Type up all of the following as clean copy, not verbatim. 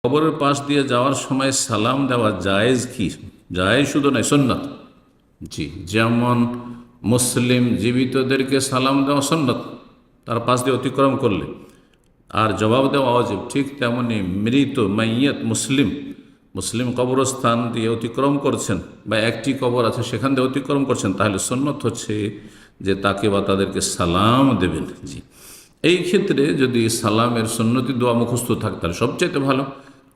কবরের পাশ দিয়ে যাওয়ার সময় সালাম দেওয়া জায়েজ কি? জায়েজ শুধু নয়, সুন্নত। জি, যেমন মুসলিম জীবিতদেরকে সালাম দেওয়া সুন্নত, তার পাশ দিয়ে অতিক্রম করলে, আর জবাব দেওয়া ওয়াজিব, ঠিক তেমনি মৃত মাইয়াত মুসলিম কবরস্থান দিয়ে অতিক্রম করছেন, বা একটি কবর আছে সেখান দিয়ে অতিক্রম করছেন, তাহলে সুন্নত হচ্ছে যে তাকে বা তাদেরকে সালাম দেবেন। জি, এই ক্ষেত্রে যদি সালামের সুন্নতি দোয়া মুখস্থ থাকে তাহলে সবচাইতে ভালো,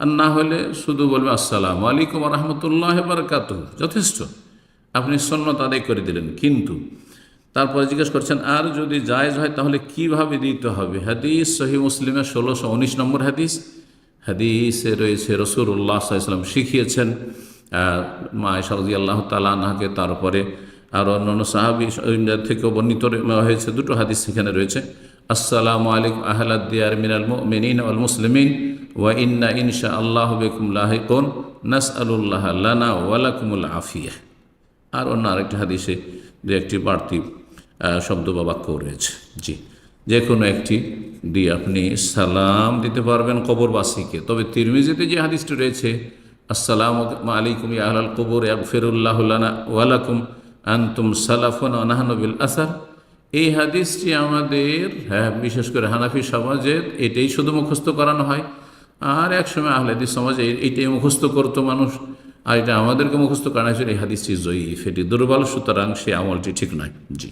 আর না হলে শুধু বলবে আসসালামু আলাইকুম রহমতুল্লাহ বারাকাতুহু, যথেষ্ট। আপনি সুন্নত আদায় করে দিলেন। কিন্তু তারপরে জিজ্ঞেস করছেন, আর যদি জায়েজ হয় তাহলে কিভাবে দিতে হবে? হাদিস সহিহ মুসলিমের 1619 নম্বর হাদিসে রয়েছে রাসূলুল্লাহ সাল্লাল্লাহু আলাইহি ওয়াসাল্লাম শিখিয়েছেন মা আয়েশা রাদিয়াল্লাহু তাআলা আনহাকে, তারপরে আর অন্যান্য সাহাবী থেকেও বর্ণিত হয়েছে, দুটো হাদিস সেখানে রয়েছে। আসসালামু আলাইকুম আহলাদ দিয়ার মিনাল মুমিনিন ওয়াল মুসলিমিন ওয়া ইন্না ইনশাআল্লাহু বিকুম লাহিকুন নাসআলুল্লাহ লানা ওয়া লাকুমুল আফিয়া। আর অন্য আরেকটি হাদিসে দু একটি বাড়তি শব্দ বা বাক্য রয়েছে। জি, যে কোনো একটি দিয়ে আপনি সালাম দিতে পারবেন কবরবাসীকে। তবে তিরমিজিতে যে হাদিসটি রয়েছে, আসসালামু আলাইকুম ইয়া আহলাল কুবুর ইয়াগফিরুল্লাহু লানা ওয়া লাকুম আনতুম সালাফুন ওয়া নাহনু বিল আসার, এই হাদিসটি আমাদের বিশেষ করে হানাফি সমাজে এটাই শুধু মুখস্থ করানো হয়, আর একসময় আহলে হাদিস সমাজে এইটাই মুখস্থ করতো মানুষ, আর এটা আমাদেরকে মুখস্থ করানো হয়েছিল। এই হাদিসটি জয়ীফ, এটি দুর্বল, সুতরাং সে আমলটি ঠিক নয়। জি।